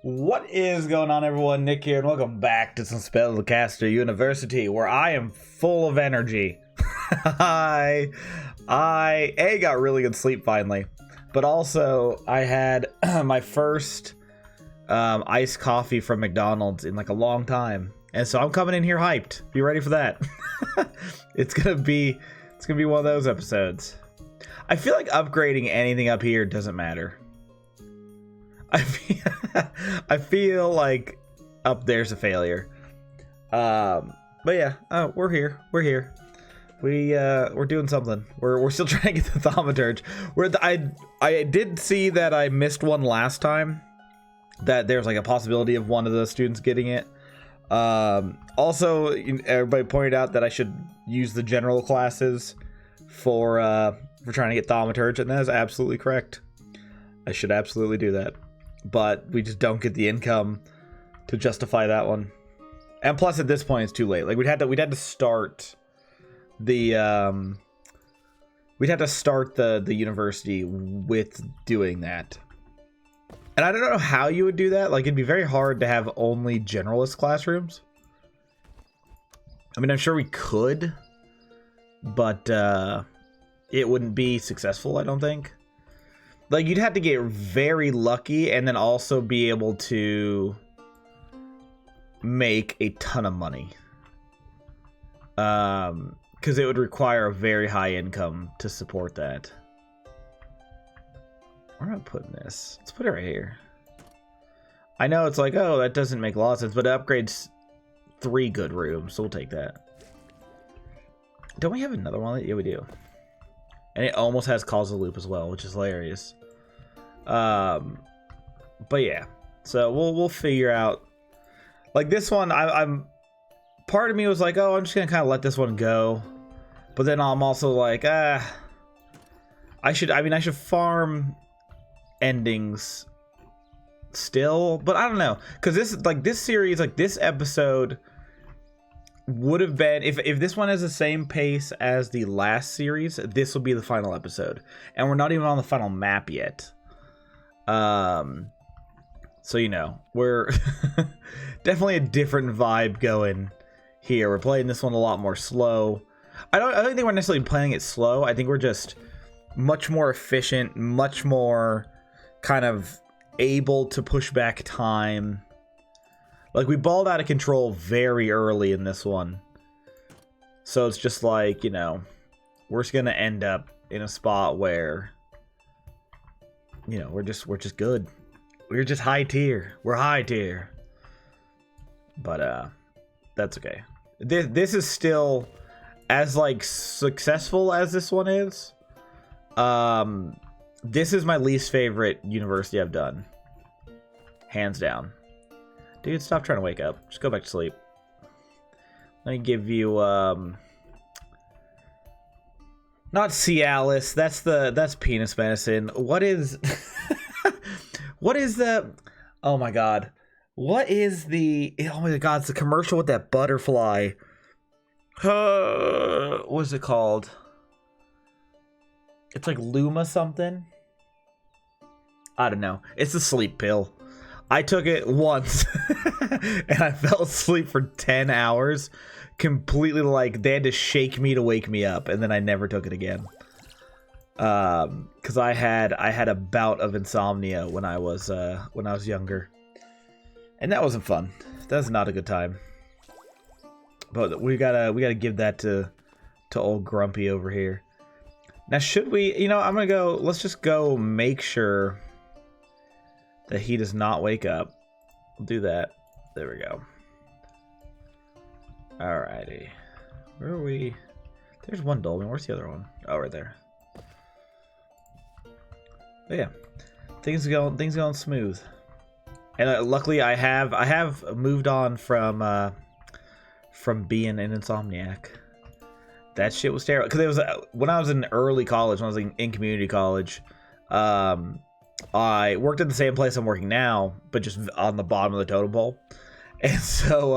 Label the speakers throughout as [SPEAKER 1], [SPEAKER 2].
[SPEAKER 1] What is going on, everyone? Nick here, and welcome back to some Spellcaster University, where I am full of energy. I got really good sleep finally, but also I had my first iced coffee from McDonald's in like a long time, and so I'm coming in here hyped. Be ready for that. It's gonna be one of those episodes. I feel like upgrading anything up here doesn't matter. I feel like up there's a failure. But yeah, we're here. We're doing something. We're still trying to get the thaumaturge. I did see that I missed one last time. That there's like a possibility of one of the students getting it. Also, everybody pointed out that I should use the general classes for trying to get thaumaturge, and that is absolutely correct. I should absolutely do that. But we just don't get the income to justify that one. And plus, at this point, it's too late. Like we'd had to start the the university with doing that. And I don't know how you would do that. Like it'd be very hard to have only generalist classrooms. I mean, I'm sure we could, but it wouldn't be successful, I don't think. Like, you'd have to get very lucky and then also be able to make a ton of money. Because it would require a very high income to support that. Where am I putting this? Let's put it right here. I know it's like, oh, that doesn't make a lot of sense, but it upgrades 3 good rooms, so we'll take that. Don't we have another one? Yeah, we do. And it almost has causal loop as well, which is hilarious. But yeah, so we'll figure out. Like this one, I'm part of me was like, oh, I'm just gonna kind of let this one go. But then I'm also like, I should farm endings still, but I don't know, because this series, like this episode would have been, if this one has the same pace as the last series, this will be the final episode, and we're not even on the final map yet. So you know, we're definitely a different vibe going here. We're playing this one a lot more slow. I don't think we're necessarily playing it slow. I think we're just much more efficient, much more kind of able to push back time. Like, we balled out of control very early in this one. So it's just like, you know, we're just going to end up in a spot where, you know, we're just good. We're just high tier. We're high tier. But, that's okay. This is still as, like, successful as this one is. This is my least favorite university I've done. Hands down. Dude, stop trying to wake up. Just go back to sleep. Let me give you, not Cialis. That's penis medicine. What is... what is the... Oh my god. What is the... Oh my god, it's the commercial with that butterfly. What is it called? It's like Luma something. I don't know. It's a sleep pill. I took it once and I fell asleep for 10 hours. Completely, like, they had to shake me to wake me up, and then I never took it again. Because I had a bout of insomnia when I was younger. And that wasn't fun. That was not a good time. But we gotta give that to old Grumpy over here. Now, should we, you know, I'm gonna go, let's just go make sure that he does not wake up. We'll do that. There we go. Alrighty. Where are we? There's one dolmen. Where's the other one? Oh, right there. But yeah, things going smooth. And luckily, I have moved on from being an insomniac. That shit was terrible. Because it was when I was in early college, when I was in community college. I worked at the same place I'm working now, but just on the bottom of the totem pole. And so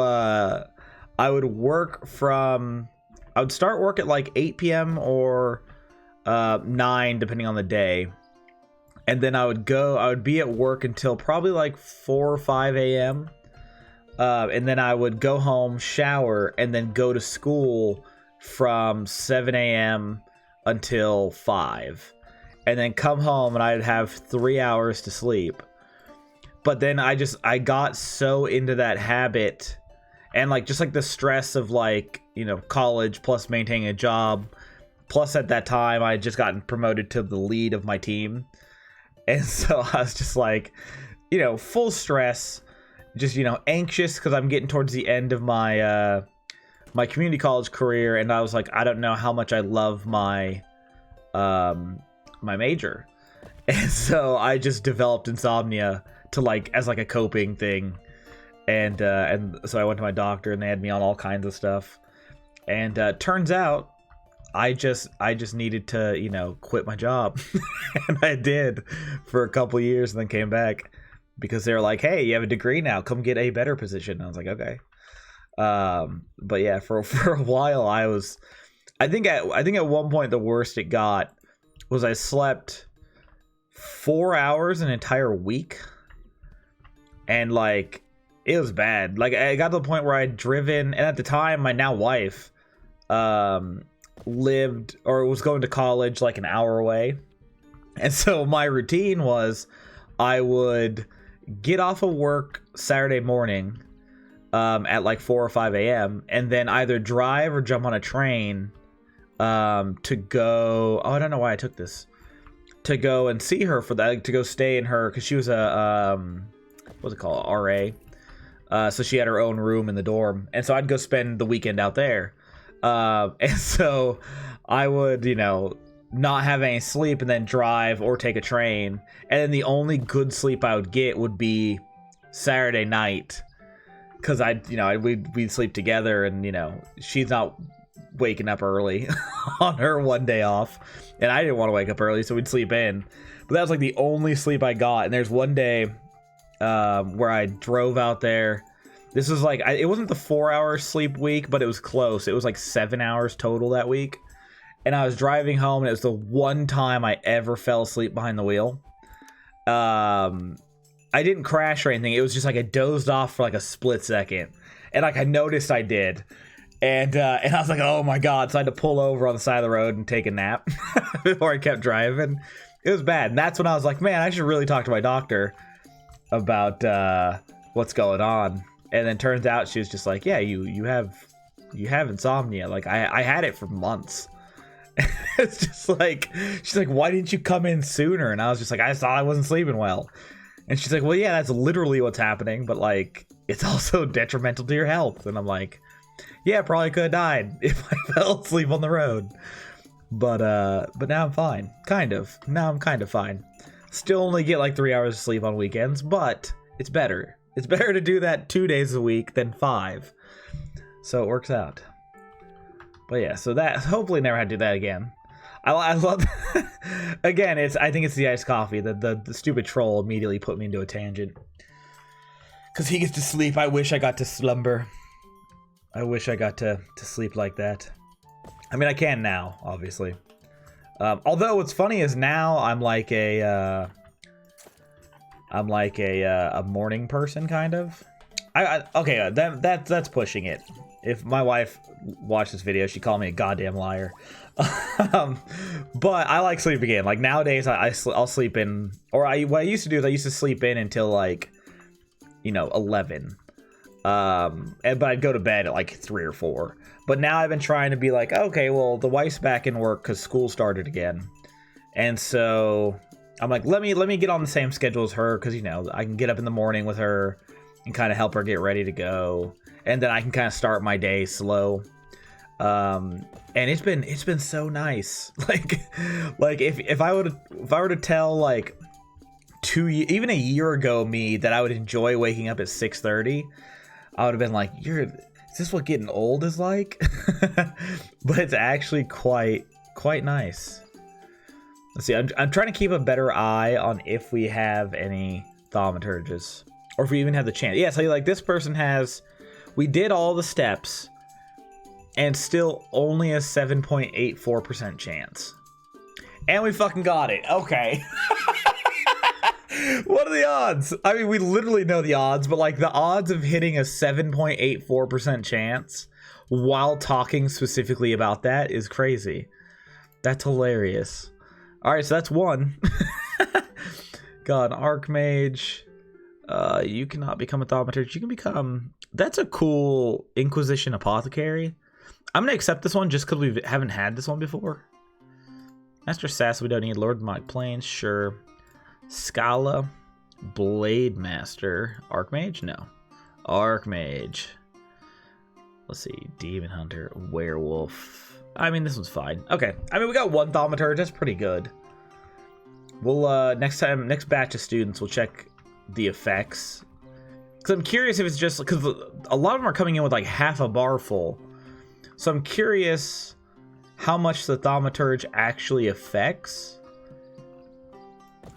[SPEAKER 1] I would start work at like 8 p.m. or 9, depending on the day. and then I would be at work until probably like 4 or 5 a.m. And then I would go home, shower, and then go to school from 7 a.m. until 5. And then come home and I'd have 3 hours to sleep. But then I got so into that habit, and like just like the stress of like, you know, college plus maintaining a job, plus at that time I had just gotten promoted to the lead of my team. And so I was just like, you know, full stress, just, you know, anxious because I'm getting towards the end of my my community college career, and I was like, I don't know how much I love my my major. And so I just developed insomnia to like as like a coping thing, and so I went to my doctor and they had me on all kinds of stuff, and turns out I just needed to, you know, quit my job. And I did for a couple years and then came back because they were like, hey, you have a degree now, come get a better position. And I was like, okay. But yeah, for a while I think at one point the worst it got was I slept 4 hours an entire week. And like, it was bad. Like, I got to the point where I'd driven, and at the time my now wife lived or was going to college like an hour away. And so my routine was I would get off of work Saturday morning at like 4 or 5 a.m. and then either drive or jump on a train to go, I don't know why I took this, to go and see her for that, to go stay in her, because she was a what's it called, RA. So she had her own room in the dorm, and so I'd go spend the weekend out there. And so I would, you know, not have any sleep and then drive or take a train, and then the only good sleep I would get would be Saturday night, because we'd sleep together, and you know, she's not waking up early on her one day off, and I didn't want to wake up early, so we'd sleep in. But that was like the only sleep I got. And there's one day where I drove out there. This was like, it wasn't the 4-hour sleep week, but it was close. It was like 7 hours total that week. And I was driving home, and it was the one time I ever fell asleep behind the wheel. I didn't crash or anything. It was just like I dozed off for like a split second, and like I noticed I did, and I was like, oh my god! So I had to pull over on the side of the road and take a nap before I kept driving. It was bad, and that's when I was like, man, I should really talk to my doctor about what's going on. And then turns out she was just like, yeah, you have insomnia. Like I had it for months. It's just like, she's like, why didn't you come in sooner? And I was just like, I thought I wasn't sleeping well. And she's like, well, yeah, that's literally what's happening, but like, it's also detrimental to your health. And I'm like, yeah, probably could have died if I fell asleep on the road. But now I'm fine. Kind of. Now I'm kind of fine. Still only get like 3 hours of sleep on weekends, but it's better. It's better to do that 2 days a week than 5. So it works out. But yeah, so that, hopefully never had to do that again. I love, again, I think it's the iced coffee. The stupid troll immediately put me into a tangent. Because he gets to sleep. I wish I got to slumber. I wish I got to sleep like that. I mean, I can now, obviously. Although what's funny is now I'm like a morning person, kind of. Okay, that's pushing it. If my wife watched this video, she'd call me a goddamn liar. But I like sleeping in. Like nowadays, I'll sleep in, or what I used to do is I used to sleep in until like, 11. But I'd go to bed at like 3 or 4. But now I've been trying to be like, okay, well, the wife's back in work because school started again, and so I'm like, let me get on the same schedule as her, because I can get up in the morning with her and kind of help her get ready to go, and then I can kind of start my day slow. And it's been so nice. Like if I were to tell like even a year ago me that I would enjoy waking up at 6:30, I would have been like, is this what getting old is like? But it's actually quite nice. Let's see, I'm trying to keep a better eye on if we have any thaumaturges, or if we even have the chance. Yeah, so like this person we did all the steps and still only a 7.84% chance. And we fucking got it. Okay. What are the odds? I mean, we literally know the odds, but like the odds of hitting a 7.84% chance while talking specifically about that is crazy. That's hilarious. All right, so that's one. God, Archmage. You cannot become a thaumaturge. You can become... That's a cool Inquisition apothecary. I'm going to accept this one just because we haven't had this one before. Master Sass, we don't need. Lord Mike Plains, sure. Scala. Blade Master. Archmage? No. Archmage. Let's see. Demon Hunter. Werewolf. I mean, this one's fine. Okay. I mean, we got one thaumaturge. That's pretty good. We'll, next batch of students, we'll check the effects. Because I'm curious if it's just... Because a lot of them are coming in with, like, half a bar full. So I'm curious how much the thaumaturge actually affects.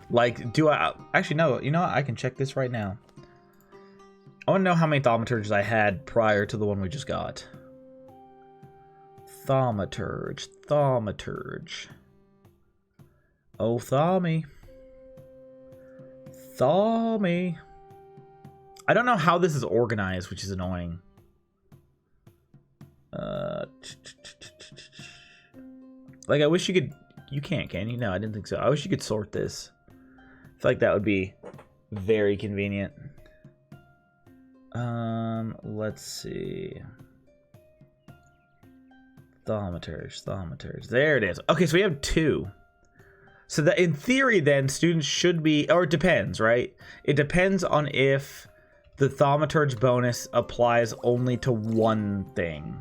[SPEAKER 1] Like, do I... Actually, no. You know what? I can check this right now. I want to know how many thaumaturges I had prior to the one we just got. Thaumaturge. Thaumaturge. Oh, thaw me. Thaw me. I don't know how this is organized, which is annoying. Like, I wish you could... You can't, can you? No, I didn't think so. I wish you could sort this. I feel like that would be very convenient. Let's see. Thaumaturge, thaumaturge. There it is. Okay, so we have two. So that in theory, then, students should be... Or it depends, right? It depends on if the thaumaturge bonus applies only to one thing.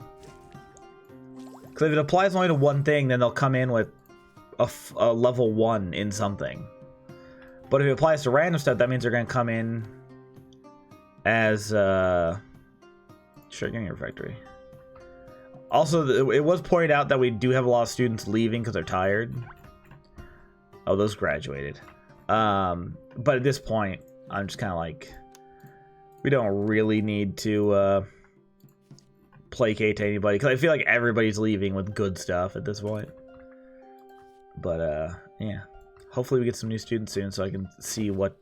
[SPEAKER 1] Because if it applies only to one thing, then they'll come in with a level 1 in something. But if it applies to random stuff, that means they're going to come in as... Sure, give me your refractory. Also, it was pointed out that we do have a lot of students leaving because they're tired. Oh, those graduated. But at this point, I'm just kind of like... We don't really need to placate to anybody. Because I feel like everybody's leaving with good stuff at this point. But, yeah. Hopefully we get some new students soon so I can see what's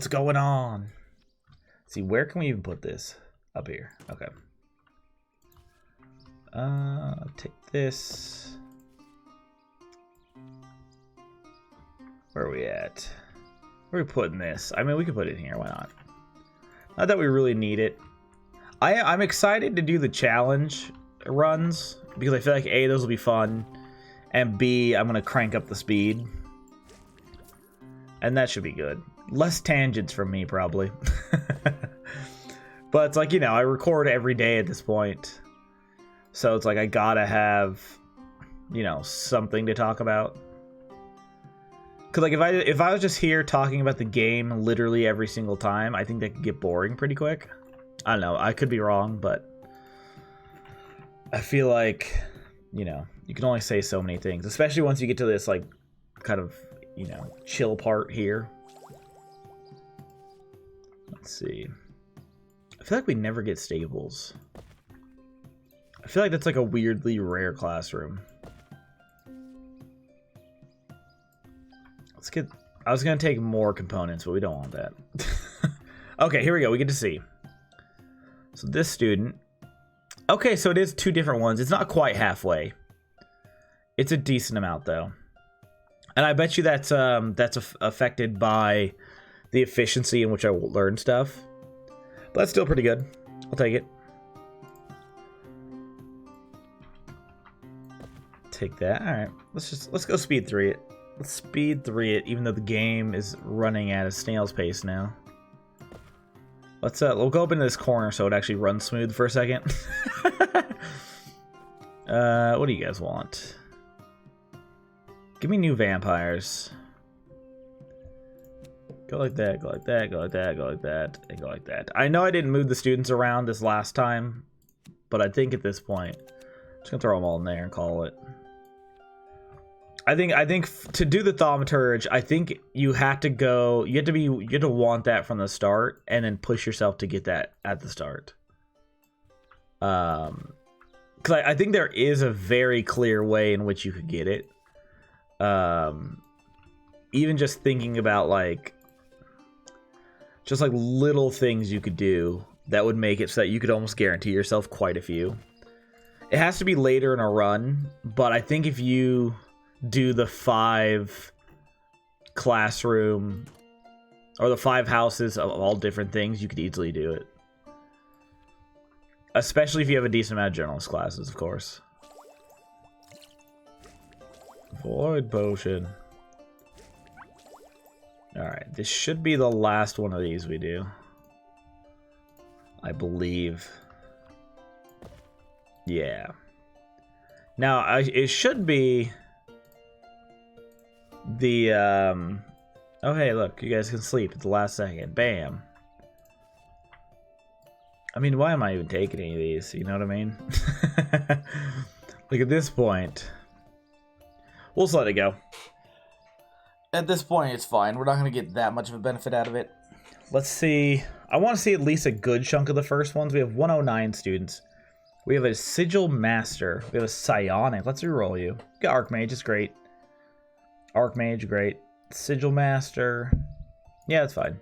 [SPEAKER 1] going on. Let's see, where can we even put this? Up here. Okay. Take this. Where are we at? Where are we putting this? I mean, we could put it in here. Why not? Not that we really need it. I'm excited to do the challenge runs because I feel like A, those will be fun, and B, I'm gonna crank up the speed, and that should be good. Less tangents from me, probably. But it's like, you know, I record every day at this point, so it's like I gotta have, you know, something to talk about. Cause like if I was just here talking about the game literally every single time, I think that could get boring pretty quick. I don't know. I could be wrong, but I feel like, you know, you can only say so many things, especially once you get to this like kind of, you know, chill part here. Let's see. I feel like we never get stables. I feel like that's like a weirdly rare classroom. Let's get... I was going to take more components, but we don't want that. Okay, here we go. We get to see. So this student... Okay, so it is two different ones. It's not quite halfway. It's a decent amount, though. And I bet you that's affected by the efficiency in which I will learn stuff. But that's still pretty good. I'll take it. Take that. All right. Let's go speed 3 it. Let's speed 3 it, even though the game is running at a snail's pace now. We'll go up into this corner so it actually runs smooth for a second. What do you guys want? Give me new vampires. Go like that, go like that, go like that, go like that, and go like that. I know I didn't move the students around this last time, but I think at this point, I'm just gonna throw them all in there and call it. I think to do the thaumaturge, I think you have to want that from the start and then push yourself to get that at the start. Because I think there is a very clear way in which you could get it. Even just thinking about like Just like little things you could do that would make it so that you could almost guarantee yourself quite a few. It has to be later in a run, but I think if you do the 5 classroom or the 5 houses of all different things, you could easily do it. Especially if you have a decent amount of generalist classes, of course. Void potion. Alright, this should be the last one of these we do. I believe. Yeah. Now, it should be the, oh, hey, look, you guys can sleep at the last second. Bam. I mean, why am I even taking any of these? You know what I mean? Like, at this point, we'll just let it go. At this point, it's fine. We're not going to get that much of a benefit out of it. Let's see. I want to see at least a good chunk of the first ones. We have 109 students. We have a Sigil Master. We have a Psionic. Let's reroll you. Got Archmage. It's great. Archmage, great. Sigil Master. Yeah, that's fine.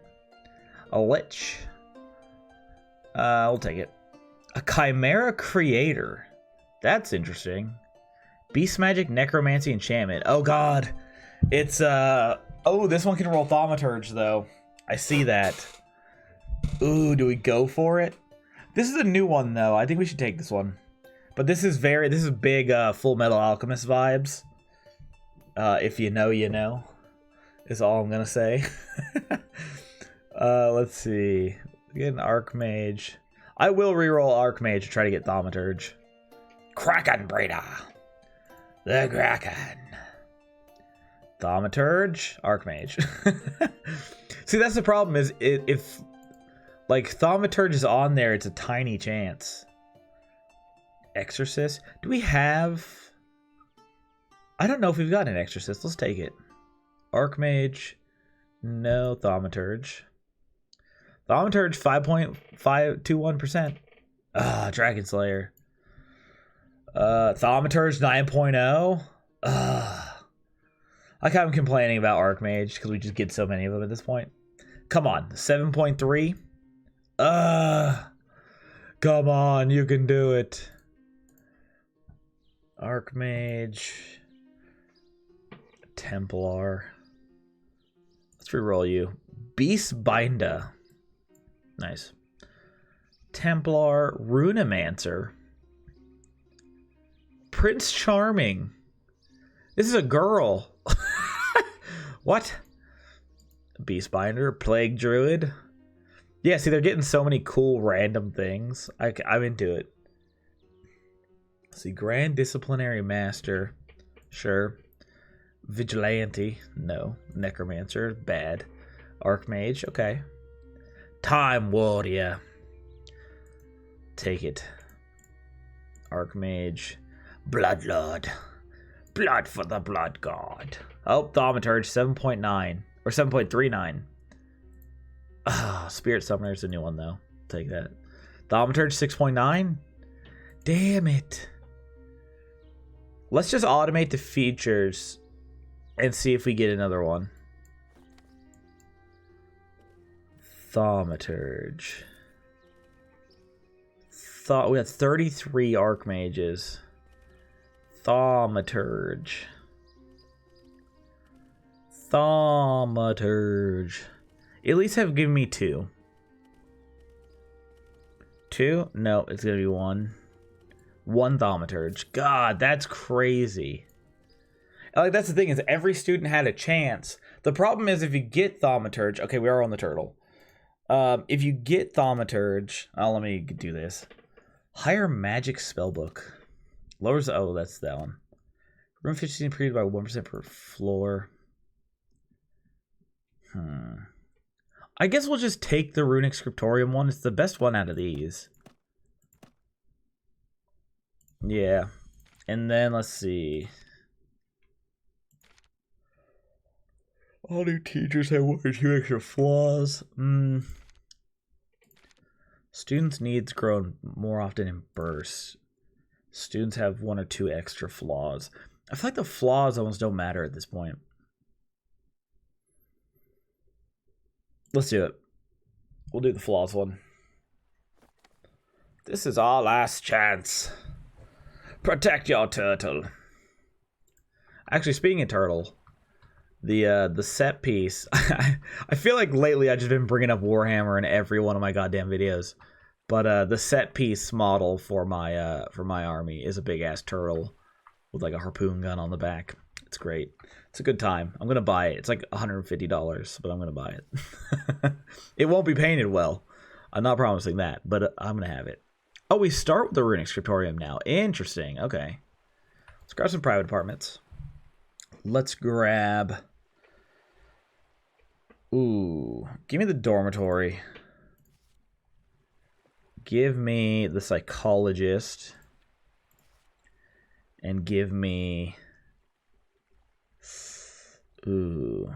[SPEAKER 1] A Lich. We'll take it. A Chimera Creator. That's interesting. Beast Magic, Necromancy, Enchantment. Oh, God. It's, oh, this one can roll Thaumaturge, though. I see that. Ooh, do we go for it? This is a new one, though. I think we should take this one. But this is big Full Metal Alchemist vibes. If you know, you know. Is all I'm gonna say. Let's see. Get an Archmage. I will reroll Archmage to try to get Thaumaturge. Kraken Breeder. The Kraken. Thaumaturge. Archmage. See, that's the problem is if like Thaumaturge is on there, it's a tiny chance. Exorcist. Do we have... I don't know if we've got an Exorcist. Let's take it. Archmage. No. Thaumaturge. Thaumaturge 5.521%. Dragon Slayer. Thaumaturge 9.0. Like I'm complaining about Archmage because we just get so many of them at this point. Come on. 7.3. Come on. You can do it. Archmage. Templar. Let's reroll you. Beast Binder. Nice. Templar. Runemancer. Prince Charming. This is a girl. What? Beastbinder. Plague Druid. Yeah, see, they're getting so many cool random things. I'm into it. Let's see. Grand Disciplinary Master. Sure. Vigilante. No. Necromancer. Bad. Archmage. Okay. Time Warrior. Take it. Archmage. Bloodlord. Blood for the Blood God. Oh, Thaumaturge 7.9. Or 7.39. Spirit Summoner's a new one, though. Take that. Thaumaturge 6.9. Damn it. Let's just automate the features and see if we get another one. Thaumaturge. We have 33 Archmages. Thaumaturge. Thaumaturge. At least have given me 2. 2? No, it's gonna be 1. 1 Thaumaturge. God, that's crazy. Like, that's the thing, is every student had a chance. The problem is if you get Thaumaturge... Okay, we are on the turtle. If you get Thaumaturge... Oh, let me do this. Higher Magic Spellbook. Lowers... Oh, that's that one. Room 15 increased by 1% per floor. I guess we'll just take the Runic Scriptorium one. It's the best one out of these. Yeah. And then, let's see. All new teachers have 1 or 2 extra flaws. Students' needs grow more often in bursts. Students have 1 or 2 extra flaws. I feel like the flaws almost don't matter at this point. Let's do it. We'll do the flaws one. This is our last chance. Protect your turtle. Actually, speaking of turtle, the set piece. I feel like lately I've just been bringing up Warhammer in every one of my goddamn videos. But the set piece model for my army is a big ass turtle with like a harpoon gun on the back. It's great. It's a good time. I'm gonna buy it. It's like $150, but I'm gonna buy it. It won't be painted well. I'm not promising that, but I'm gonna have it. Oh, we start with the runic scriptorium now. Interesting. Okay. Let's grab some private apartments. Let's grab... Ooh. Give me the dormitory. Give me the psychologist. And give me... Ooh.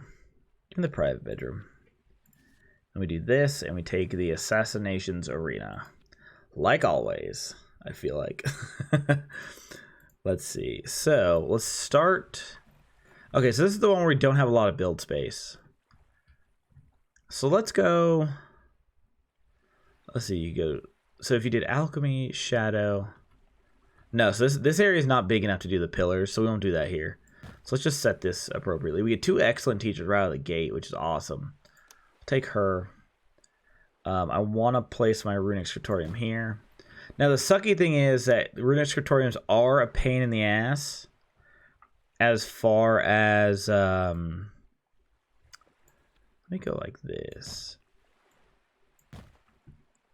[SPEAKER 1] Give me the private bedroom. And we do this, and we take the assassinations arena. Like always, I feel like. Let's see. So, let's start... Okay, so this is the one where we don't have a lot of build space. So let's go... Let's see, you go... So if you did alchemy, shadow... No, so this area is not big enough to do the pillars, so we won't do that here. So let's just set this appropriately. We get 2 excellent teachers right out of the gate, which is awesome. Take her. I want to place my runic scriptorium here. Now the sucky thing is that runic scriptoriums are a pain in the ass as far as let me go like this.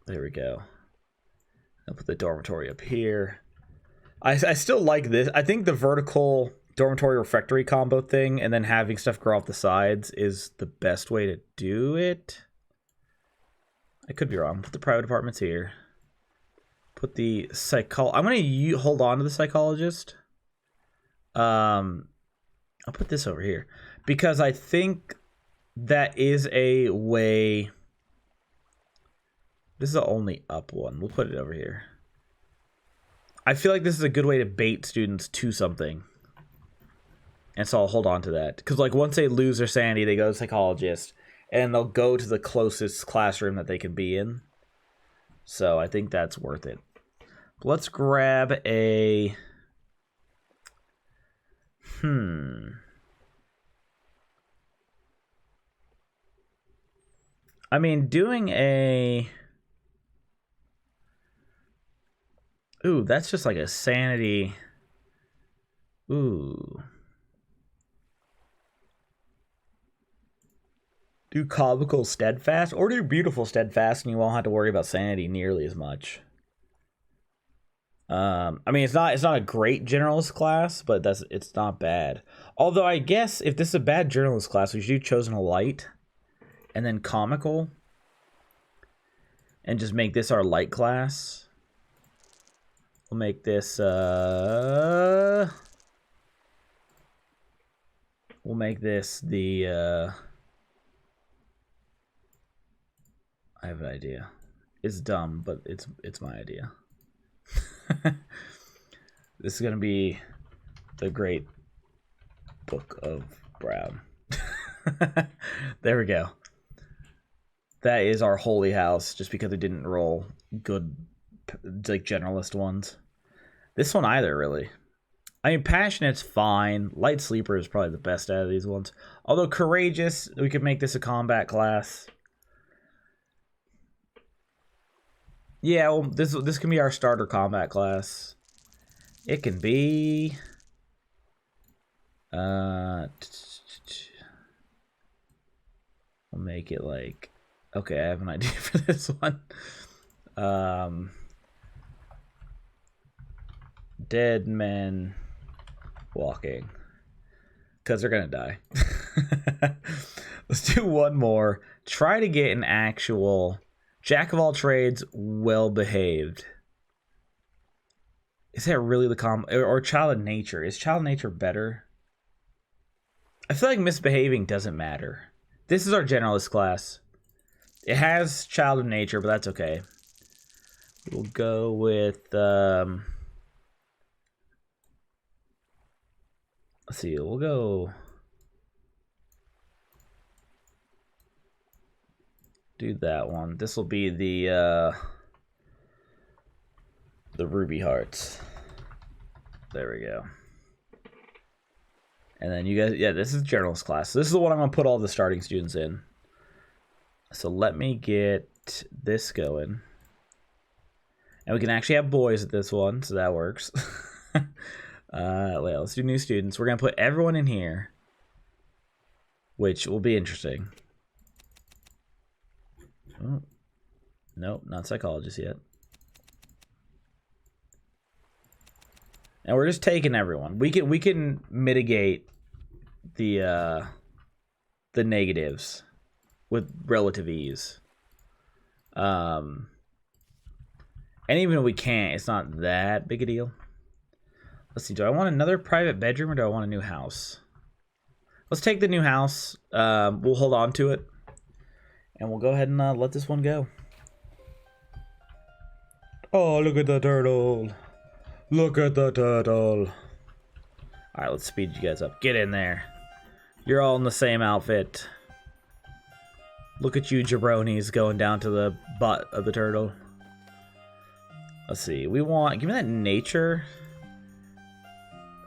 [SPEAKER 1] There we go. I'll put the dormitory up here. I still like this. I think the vertical dormitory refectory combo thing and then having stuff grow off the sides is the best way to do it. I could be wrong. Put the private apartments here. Put the I'm gonna hold on to the psychologist. I'll put this over here because I think that is a way. This is the only up one. We'll put it over here. I feel like this is a good way to bait students to something. And so I'll hold on to that. Because like once they lose their sanity, they go to psychologist. And they'll go to the closest classroom that they can be in. So I think that's worth it. Let's grab a... I mean, doing a... Ooh, that's just like a sanity. Ooh. Do comical steadfast or do beautiful steadfast and you won't have to worry about sanity nearly as much. I mean, it's not a great generalist class, but it's not bad. Although I guess if this is a bad generalist class, we should do chosen a light and then comical and just make this our light class. We'll make this we'll make this the I have an idea. It's dumb, but it's my idea. This is gonna be the great book of Brown. There we go. That is our holy house, just because it didn't roll good like generalist ones. This one either, really. I mean, passionate's fine. Light sleeper is probably the best out of these ones. Although courageous, we could make this a combat class. Yeah, well, this can be our starter combat class. It can be... we'll make it like... Okay, I have an idea for this one. Dead men walking. Because they're going to die. Let's do one more. Try to get an actual... Jack of all trades, well behaved. Is that really the or child of nature? Is child of nature better? I feel like misbehaving doesn't matter. This is our generalist class. It has child of nature, but that's okay. We'll go with let's see, we'll go do that one. This will be the ruby hearts. There we go. And then you guys, yeah, this is journalist class. So this is the one I'm gonna put all the starting students in. So let me get this going. And we can actually have boys at this one, so that works. Wait, let's do new students. We're gonna put everyone in here, which will be interesting. Oh, nope, not psychologist yet. And we're just taking everyone. We can mitigate the negatives with relative ease. And even if we can't, it's not that big a deal. Let's see, do I want another private bedroom or do I want a new house? Let's take the new house. We'll hold on to it. And we'll go ahead and let this one go. Oh, look at the turtle. Look at the turtle. Alright, let's speed you guys up. Get in there. You're all in the same outfit. Look at you jabronis going down to the butt of the turtle. Let's see. We want... Give me that nature.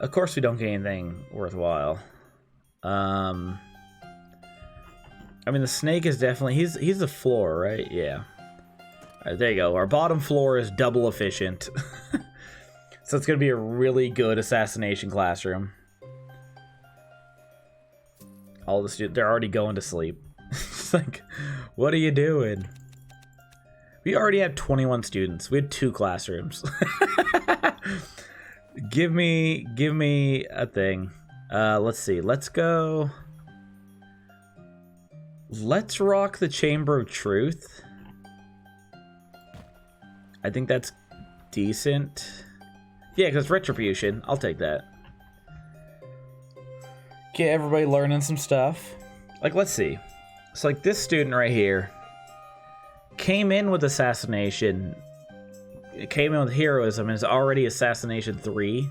[SPEAKER 1] Of course we don't get anything worthwhile. I mean, the snake is definitely... He's the floor, right? Yeah. Alright, there you go. Our bottom floor is double efficient. So it's going to be a really good assassination classroom. All the students, they're already going to sleep. It's like, what are you doing? We already have 21 students. We had 2 classrooms. Give me a thing. Let's see. Let's go. Let's rock the Chamber of Truth. I think that's decent. Yeah, because Retribution. I'll take that. Get everybody learning some stuff. Like, let's see. So, like, this student right here came in with Assassination. It came in with Heroism and is already Assassination 3.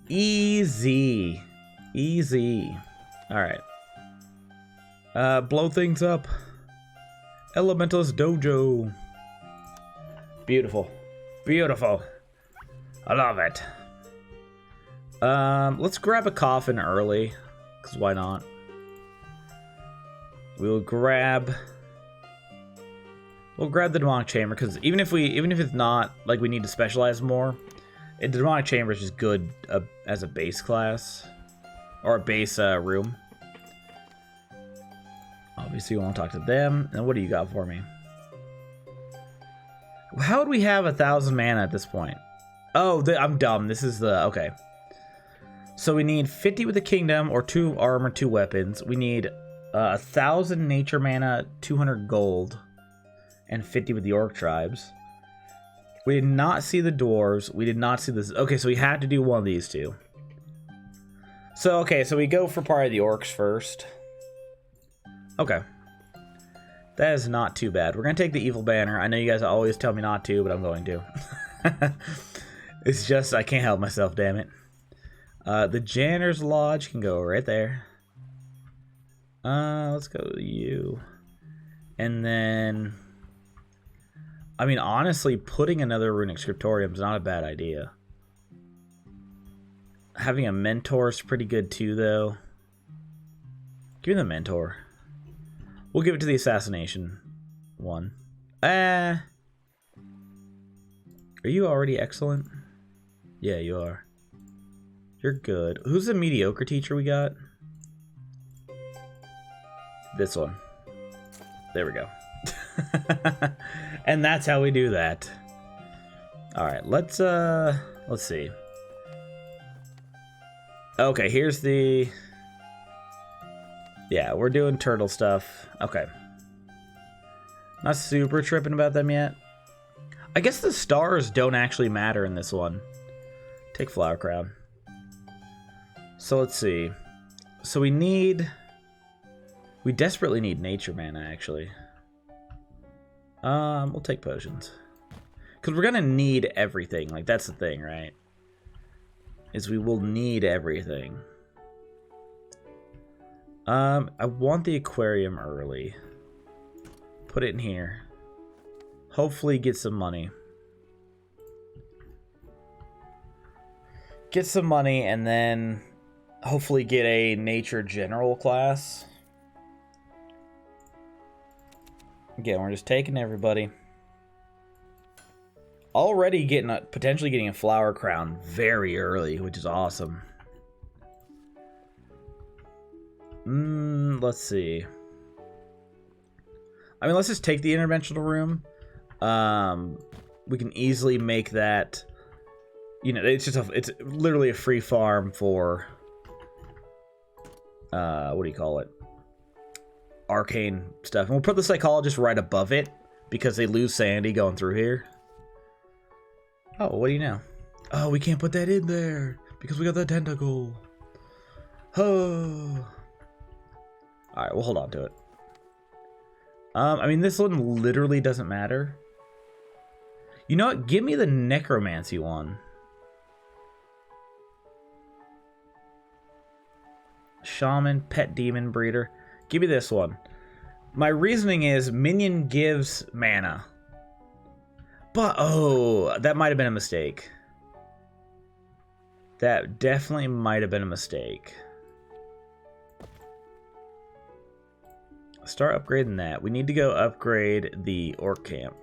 [SPEAKER 1] Easy. Easy. Alright. Blow things up. Elementalist Dojo. Beautiful. Beautiful. I love it. Let's grab a coffin early, because why not? We'll grab the demonic chamber, because even if it's not like we need to specialize more, the demonic chamber is just good as a base class or a base room. Obviously, we want to talk to them. And what do you got for me? How would we have 1,000 mana at this point? Oh, I'm dumb. This is the... Okay. So we need 50 with the kingdom, or 2 armor, 2 weapons. We need 1,000 nature mana, 200 gold, and 50 with the orc tribes. We did not see the dwarves. We did not see this. Okay, so we had to do one of these two. So, okay, so we go for part of the orcs first. Okay. That is not too bad. We're going to take the evil banner. I know you guys always tell me not to, but I'm going to. It's just, I can't help myself, damn it. The janitor's lodge can go right there. Let's go to you. And then... I mean, honestly, putting another runic scriptorium is not a bad idea. Having a mentor is pretty good too, though. Give me the mentor. We'll give it to the assassination one. Are you already excellent? Yeah, you are. You're good. Who's the mediocre teacher we got? This one. There we go. And that's how we do that. Alright, let's see. Okay, here's the... Yeah, we're doing turtle stuff. Okay. Not super tripping about them yet. I guess the stars don't actually matter in this one. Take Flower Crown. So let's see. So we desperately need nature mana, actually. We'll take potions. Because we're gonna need everything. Like, that's the thing, right? Is we will need everything. I want the aquarium early. Put it in here. Hopefully get some money. Get some money and then hopefully get a nature general class. Again, we're just taking everybody. Already potentially getting a flower crown very early, which is awesome. Let's see. I mean, let's just take the interventional room. We can easily make that. You know, it's literally a free farm for. What do you call it? Arcane stuff. And we'll put the psychologist right above it because they lose sanity going through here. Oh, what do you know? Oh, we can't put that in there because we got the tentacle. Oh. Alright, we'll hold on to it. I mean, this one literally doesn't matter. You know what? Give me the necromancy one. Shaman, pet demon breeder. Give me this one. My reasoning is minion gives mana. But, oh, that might have been a mistake. That definitely might have been a mistake. Start upgrading that. We need to go upgrade the orc camp.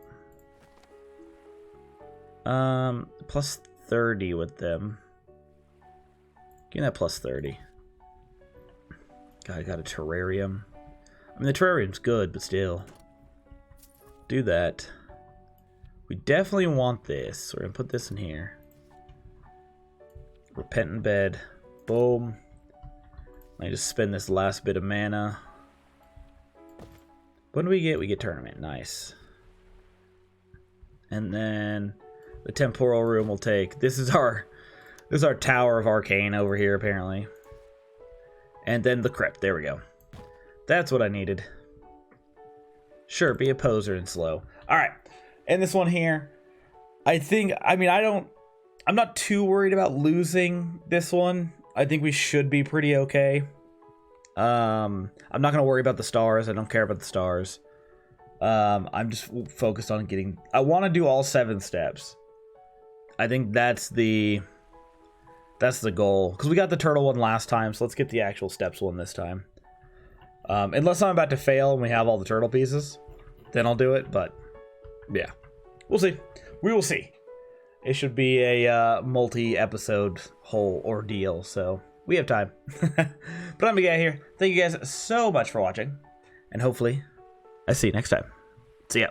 [SPEAKER 1] Plus 30 with them. Give me that plus 30. God, I got a terrarium. I mean, the terrarium's good, but still. Do that. We definitely want this. We're going to put this in here. Repentant bed. Boom. I just spend this last bit of mana. What do we get? We get tournament. Nice. And then the temporal room will take. This is our Tower of Arcane over here, apparently. And then the crypt. There we go. That's what I needed. Sure, be a poser and slow. Alright. And this one here. I'm not too worried about losing this one. I think we should be pretty okay. I'm not going to worry about the stars. I don't care about the stars. I'm just focused on getting... I want to do all 7 steps. I think that's the goal. Because we got the turtle one last time, so let's get the actual steps one this time. Unless I'm about to fail and we have all the turtle pieces, then I'll do it. But, yeah. We'll see. We will see. It should be a multi-episode whole ordeal, so we have time. But I'm going to get out of here. Thank you guys so much for watching. And hopefully, I see you next time. See ya.